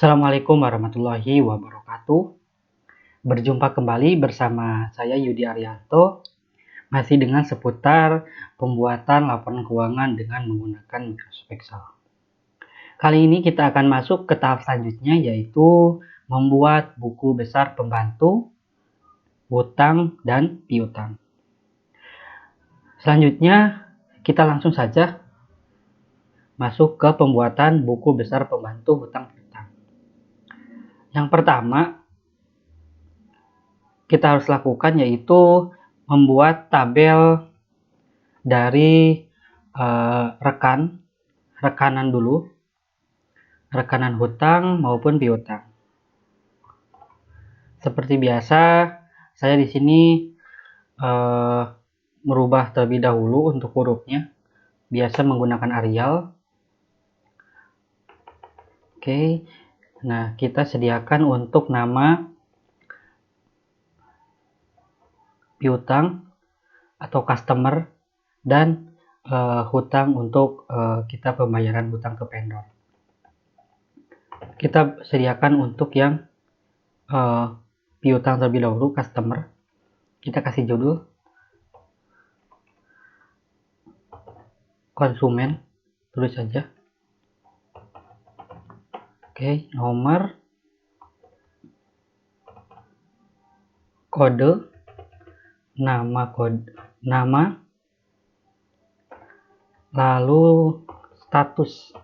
Assalamualaikum warahmatullahi wabarakatuh. Berjumpa kembali bersama saya Yudi Arianto, masih dengan seputar pembuatan laporan keuangan dengan menggunakan Microsoft Excel. Kali ini kita akan masuk ke tahap selanjutnya, yaitu membuat buku besar pembantu, hutang, dan piutang. Selanjutnya, kita langsung saja masuk ke pembuatan buku besar pembantu, hutang, piutang. Yang pertama, kita harus lakukan yaitu membuat tabel dari rekanan dulu, rekanan hutang maupun piutang. Seperti biasa, saya di sini merubah terlebih dahulu untuk hurufnya, biasa menggunakan Arial. Oke, nah kita sediakan untuk nama piutang atau customer dan hutang untuk kita pembayaran hutang ke vendor. Kita sediakan untuk yang piutang terlebih dahulu, customer. Kita kasih judul konsumen, tulis saja. Oke, nomor, kode, nama, lalu status,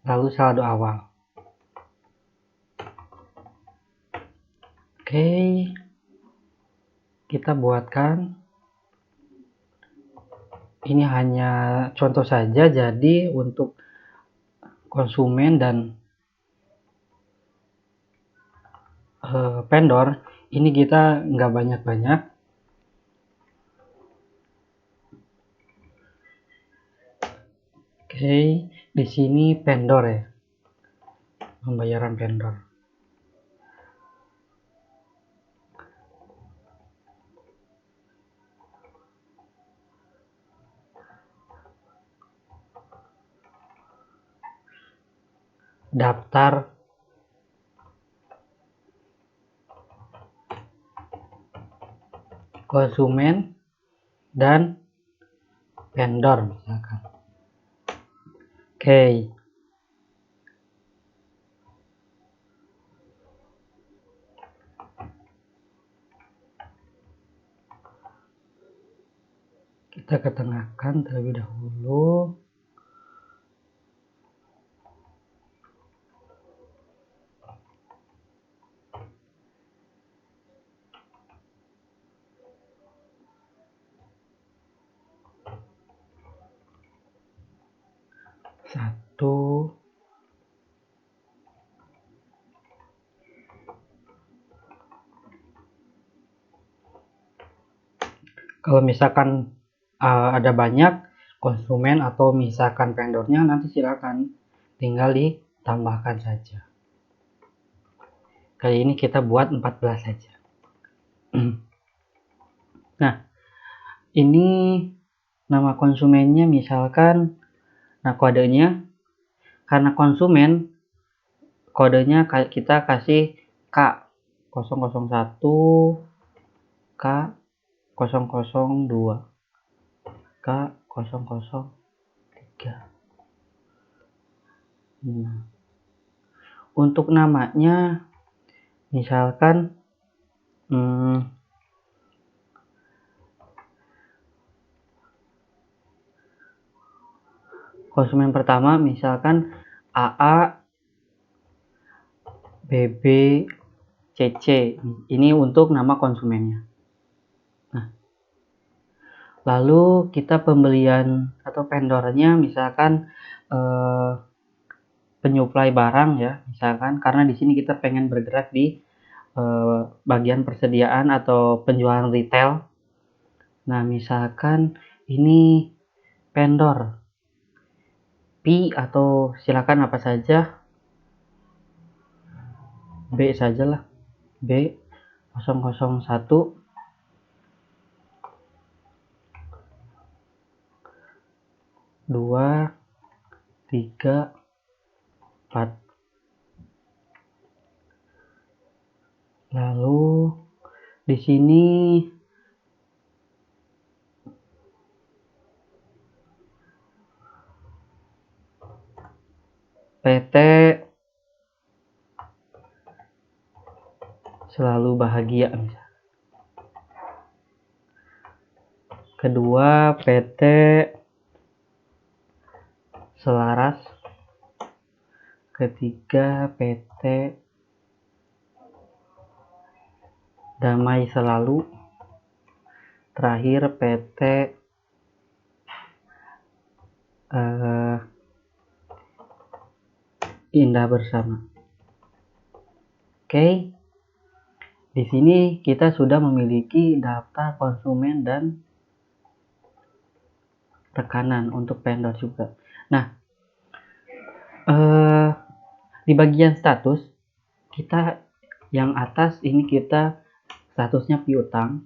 lalu saldo awal. Oke, kita buatkan. Ini hanya contoh saja, jadi untuk konsumen dan vendor ini kita nggak banyak-banyak. Oke, di sini vendor ya, pembayaran vendor. Daftar konsumen dan vendor misalkan. Oke. Kita ketengahkan terlebih dahulu. Satu. Kalau misalkan ada banyak konsumen atau misalkan vendornya, nanti silakan tinggal ditambahkan saja. Kali ini kita buat 14 saja. Nah, ini nama konsumennya misalkan, nah kodenya, karena konsumen, kodenya kita kasih K001, K002, K003. Nah, untuk namanya misalkan konsumen pertama misalkan AA, BB, CC. Ini untuk nama konsumennya. Nah, lalu kita pembelian atau vendornya misalkan penyuplai barang ya, misalkan, karena di sini kita pengen bergerak di bagian persediaan atau penjualan retail. Nah, misalkan ini vendor P atau silakan apa saja, B sajalah, B001, dua, 3, 4. Lalu di sini PT selalu bahagia. Kedua, PT selaras. Ketiga, PT damai selalu. Terakhir, PT indah bersama. Oke. Di sini kita sudah memiliki daftar konsumen dan rekanan untuk vendor juga. Nah, di bagian status kita yang atas ini kita statusnya piutang.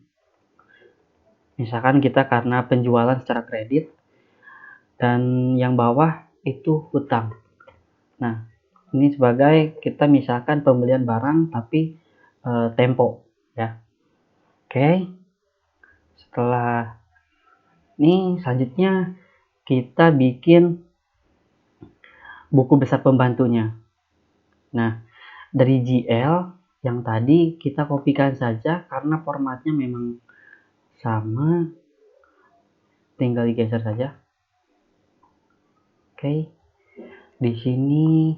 Misalkan kita karena penjualan secara kredit, dan yang bawah itu hutang. Nah, ini sebagai kita misalkan pembelian barang tapi tempo ya. Oke. Setelah ini selanjutnya kita bikin buku besar pembantunya. Nah, dari GL yang tadi kita kopikan saja karena formatnya memang sama, tinggal digeser saja. Oke. Di sini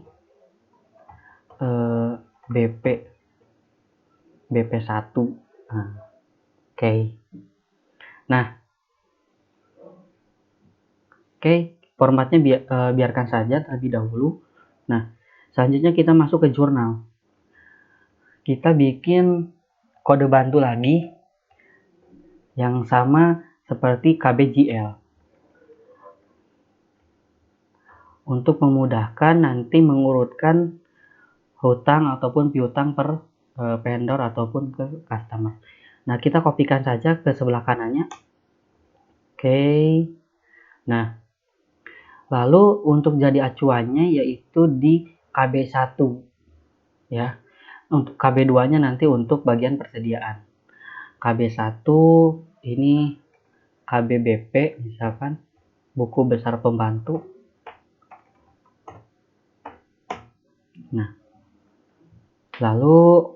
BP1. Oke. Nah, formatnya biarkan saja terlebih dahulu. Nah, selanjutnya kita masuk ke jurnal. Kita bikin kode bantu lagi yang sama seperti KBGL untuk memudahkan nanti mengurutkan hutang ataupun piutang per vendor ataupun ke customer. Nah, kita kopikan saja ke sebelah kanannya. Oke. Nah, lalu untuk jadi acuannya yaitu di KB1 ya. Untuk KB2-nya nanti untuk bagian persediaan. KB1 ini KBBP misalkan buku besar pembantu. Nah, lalu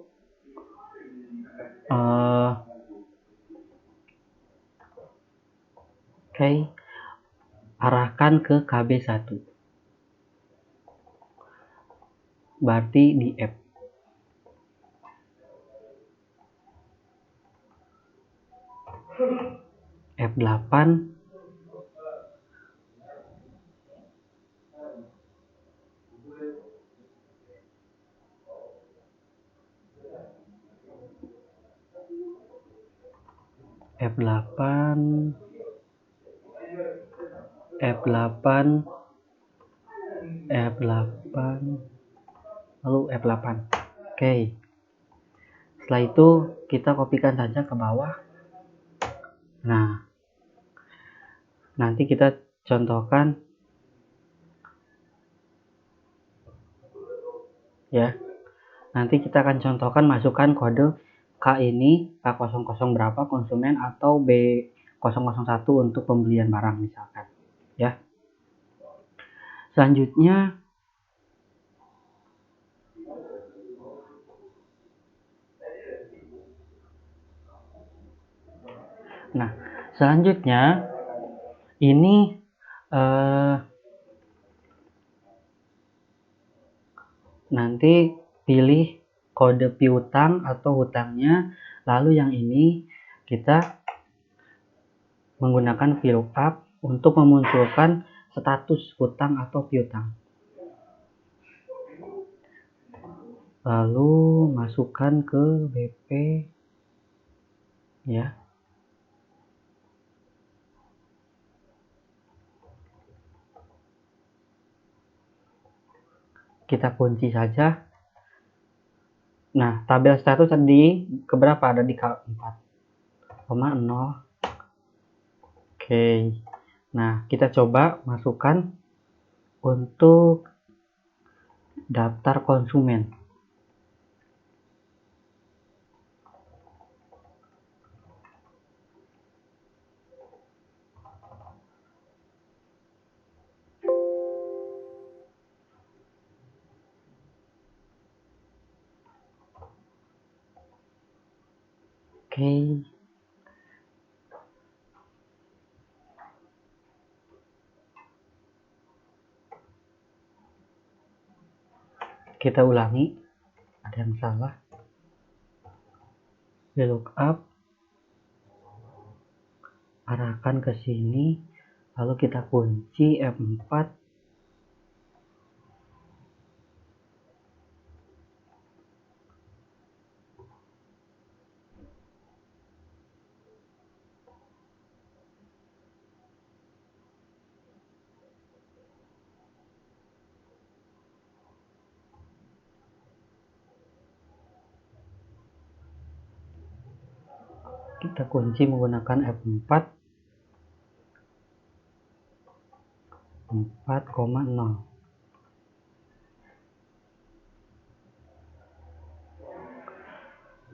arahkan ke KB1. Berarti di F. F8 F8 F8 F8 lalu F8. Oke. Setelah itu kita kopikan saja ke bawah. Nah, nanti kita contohkan ya. Nanti kita akan contohkan masukkan kode K ini K00 berapa konsumen atau B001 untuk pembelian barang misalkan ya. Selanjutnya ini nanti pilih kode piutang atau hutangnya, lalu yang ini kita menggunakan VLOOKUP untuk memunculkan status hutang atau piutang. Lalu masukkan ke BP ya. Kita kunci saja. Nah, tabel status tadi keberapa? Ada di K4,0. Oke. Nah, kita coba masukkan untuk daftar konsumen. Oke. Kita ulangi, ada yang salah. VLOOKUP, arahkan ke sini, lalu kita kunci F4. Kita kunci menggunakan F4, 4,0.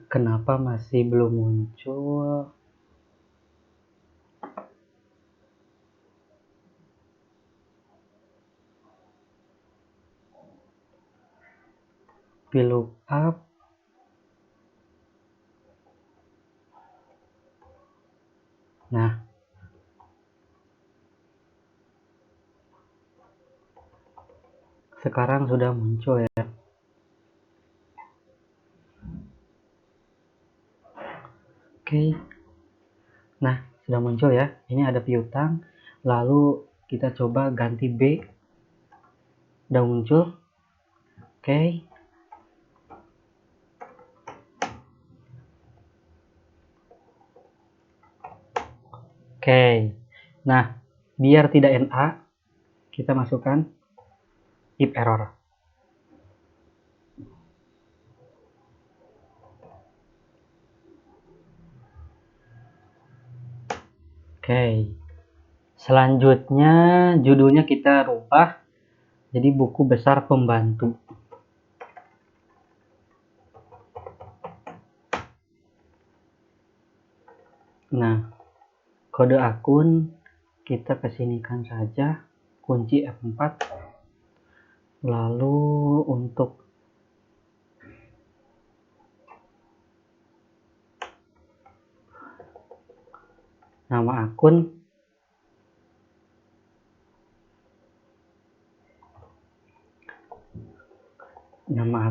Kenapa masih belum muncul? VLOOKUP. Nah, sekarang sudah muncul ya. Oke. Nah, sudah muncul ya. Ini ada piutang. Lalu kita coba ganti B. Udah muncul. Oke. Oke. Nah, biar tidak NA, kita masukkan if error. Oke. Selanjutnya judulnya kita rubah jadi buku besar pembantu. Nah, kode akun kita kesinikan saja, kunci F4. Lalu untuk nama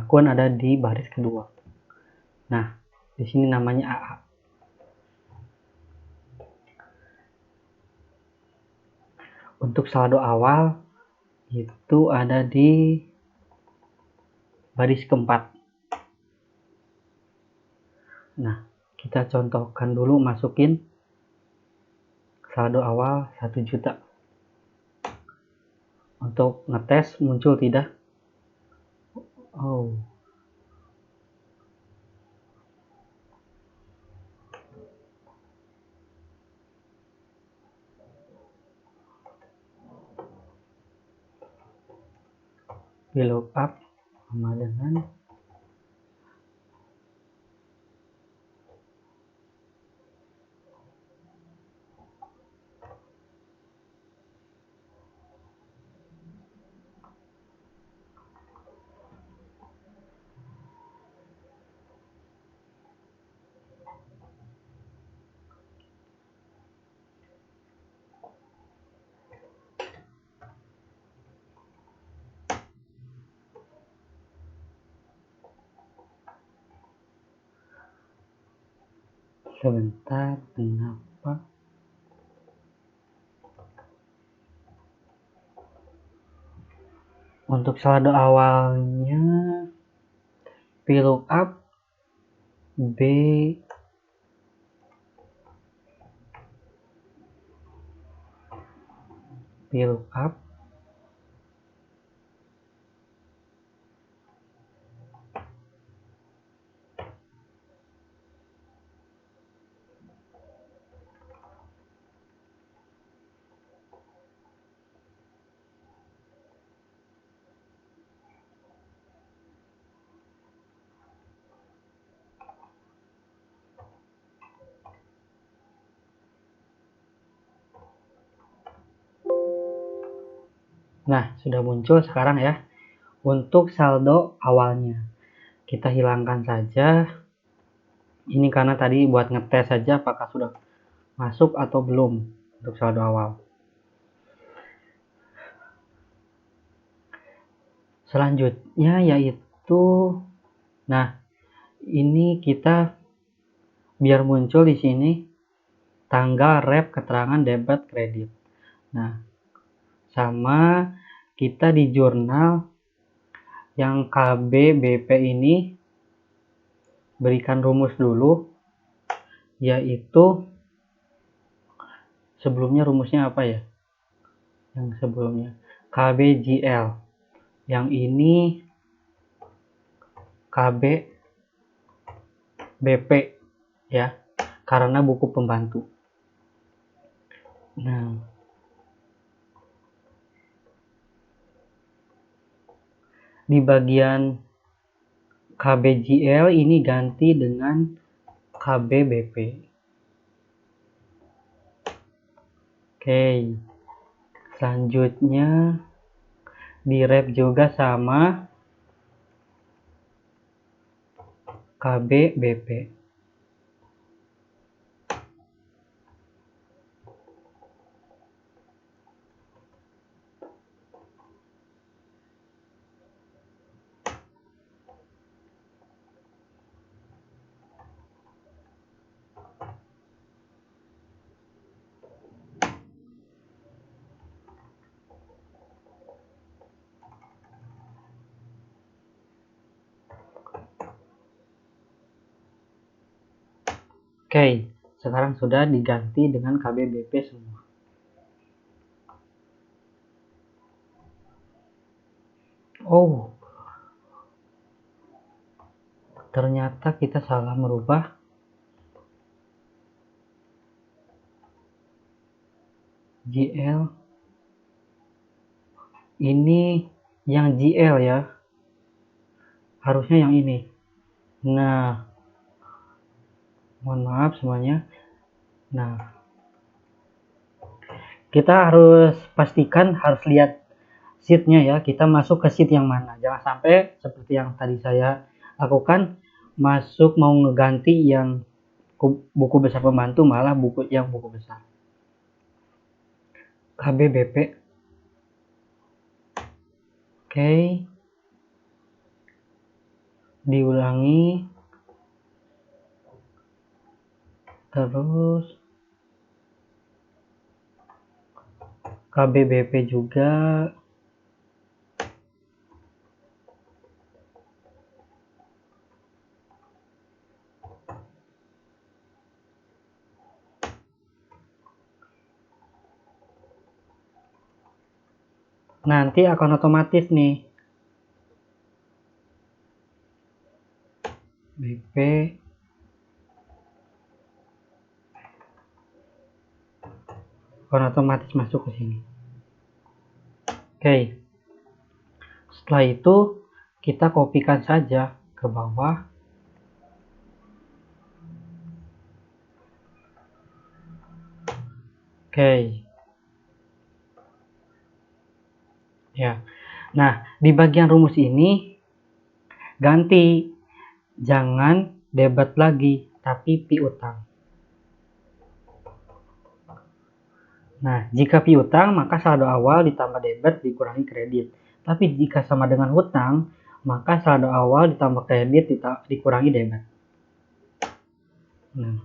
akun, ada di baris kedua. Nah, di sini namanya AA. Untuk saldo awal itu ada di baris keempat. Nah, kita contohkan dulu, masukin saldo awal 1 juta. Untuk ngetes muncul tidak? Oh. VLOOKUP sama dengan sebentar, kenapa? Untuk saldo awalnya VLOOKUP B VLOOKUP Nah, sudah muncul sekarang ya. Untuk saldo awalnya, kita hilangkan saja. Ini karena tadi buat ngetes saja apakah sudah masuk atau belum untuk saldo awal. Selanjutnya yaitu, nah ini kita biar muncul di sini tanggal rep keterangan debit kredit. Nah, sama kita di jurnal yang KBBP ini berikan rumus dulu, yaitu sebelumnya rumusnya apa ya? Yang sebelumnya KBGL, yang ini KBBP ya, karena buku pembantu. Nah, di bagian KBGL ini ganti dengan KBBP. Oke, selanjutnya di rep juga sama KBBP. Oke, sekarang sudah diganti dengan KBBP semua. Oh, ternyata kita salah merubah GL. Ini yang GL ya, harusnya yang ini. Nah, mohon maaf semuanya. Nah, kita harus pastikan, harus lihat sheetnya ya, kita masuk ke sheet yang mana. Jangan sampai seperti yang tadi saya lakukan, masuk mau ngeganti yang buku besar pembantu, malah buku besar KBBP. Oke, diulangi terus KBBP juga. Nanti akan otomatis nih BP akan otomatis masuk ke sini. Oke, setelah itu kita kopikan saja ke bawah. Oke ya, nah di bagian rumus ini ganti, jangan debit lagi tapi piutang. Nah, jika piutang maka saldo awal ditambah debit dikurangi kredit. Tapi jika sama dengan hutang, maka saldo awal ditambah kredit dikurangi debit. Nah,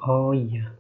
oh iya.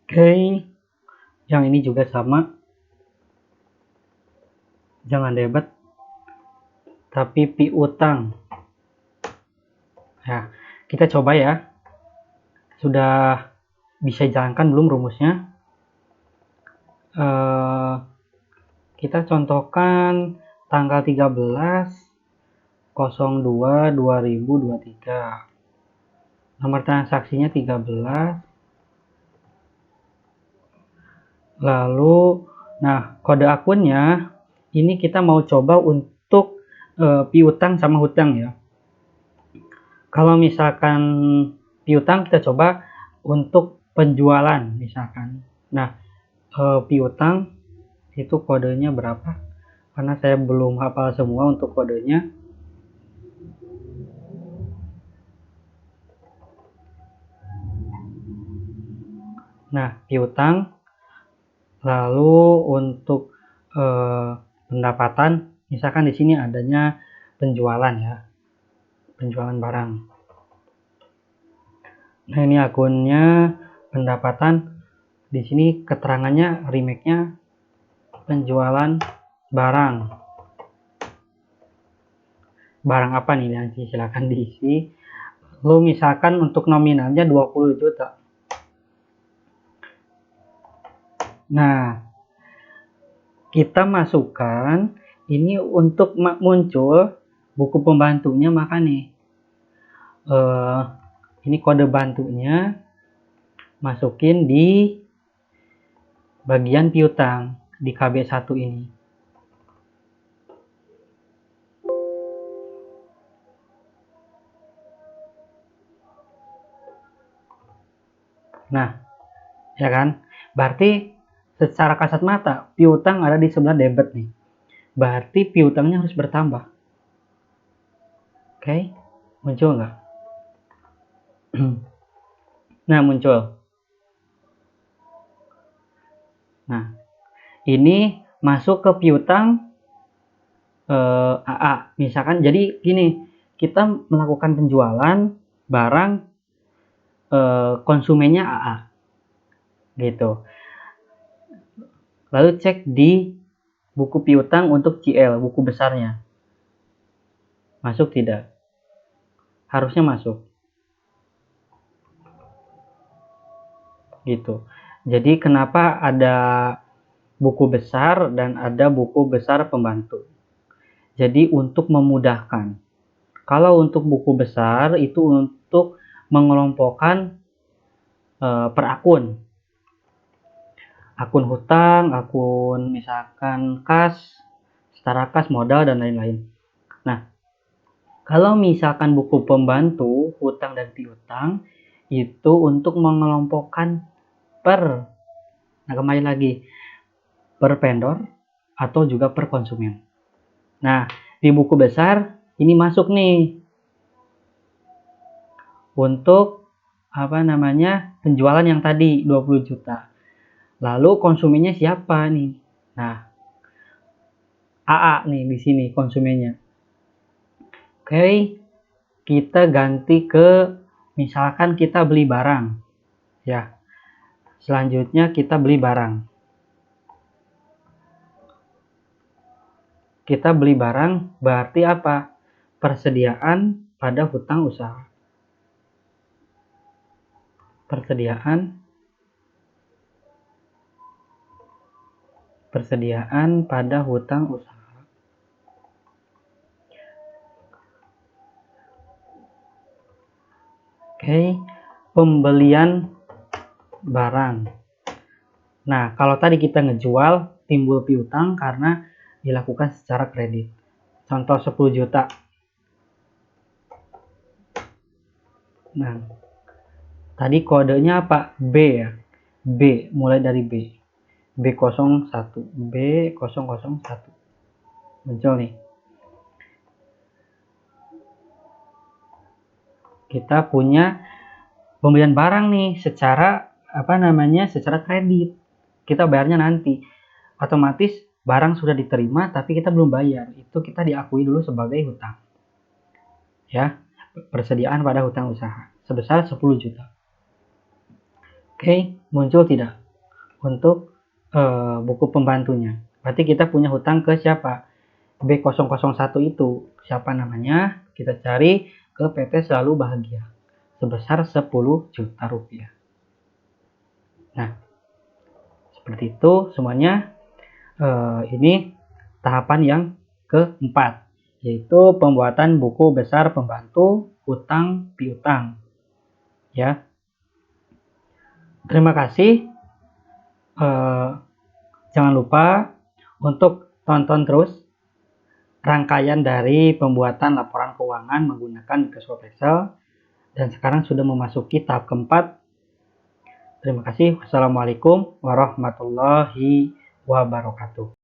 Oke, yang ini juga sama. Jangan debit tapi piutang. Ya, kita coba ya. Sudah bisa jalankan belum rumusnya? Kita contohkan tanggal 13/02/2023. Nomor transaksinya 13. Lalu, nah kode akunnya ini kita mau coba untuk piutang sama hutang ya. Kalau misalkan piutang kita coba untuk penjualan misalkan. Nah, piutang itu kodenya berapa? Karena saya belum hafal semua untuk kodenya. Nah, piutang. Lalu untuk pendapatan, misalkan di sini adanya penjualan ya, penjualan barang. Nah, ini akunnya pendapatan. Di sini keterangannya remake-nya penjualan barang. Barang apa nih, nanti silakan diisi. Lalu misalkan untuk nominalnya 20 juta. Nah, kita masukkan ini untuk muncul buku pembantunya, maka nih ini kode bantunya masukin di bagian piutang di KB1 ini. Nah, ya kan? Berarti secara kasat mata piutang ada di sebelah debit nih. Berarti piutangnya harus bertambah. Oke, muncul nggak? Nah, muncul. Nah, ini masuk ke piutang AA. Misalkan jadi gini, kita melakukan penjualan barang konsumennya AA. Gitu. Lalu cek di buku piutang untuk CL, buku besarnya. Masuk tidak? Harusnya masuk. Gitu. Jadi kenapa ada buku besar dan ada buku besar pembantu? Jadi untuk memudahkan. Kalau untuk buku besar itu untuk mengelompokkan per akun. Akun hutang, akun misalkan kas, setara kas, modal, dan lain-lain. Nah, kalau misalkan buku pembantu, hutang dan piutang, itu untuk mengelompokkan per, nah kembali lagi, per vendor atau juga per konsumen. Nah, di buku besar, ini masuk nih, untuk apa namanya, penjualan yang tadi, 20 juta. Lalu konsumennya siapa nih? Nah, AA nih di sini konsumennya. Oke, kita ganti ke misalkan kita beli barang. Ya. Selanjutnya kita beli barang. Kita beli barang berarti apa? Persediaan pada hutang usaha. Persediaan pada hutang usaha. Oke, pembelian barang. Nah, kalau tadi kita ngejual, timbul piutang karena dilakukan secara kredit. Contoh 10 juta. Nah, tadi kodenya apa? B ya. B, mulai dari B. B01. B001. Muncul nih. Kita punya pembelian barang nih secara secara kredit. Kita bayarnya nanti. Otomatis barang sudah diterima tapi kita belum bayar. Itu kita diakui dulu sebagai hutang. Ya, persediaan pada hutang usaha sebesar 10 juta. Oke, muncul tidak? Untuk buku pembantunya. Berarti kita punya hutang ke siapa? B001 itu. Siapa namanya? Kita cari ke PT Selalu Bahagia sebesar 10 juta rupiah. Nah, seperti itu semuanya. Ini tahapan yang keempat, yaitu pembuatan buku besar pembantu utang piutang. Ya, terima kasih. Jangan lupa untuk tonton terus rangkaian dari pembuatan laporan keuangan menggunakan Microsoft Excel, dan sekarang sudah memasuki tahap keempat. Terima kasih. Wassalamualaikum warahmatullahi wabarakatuh.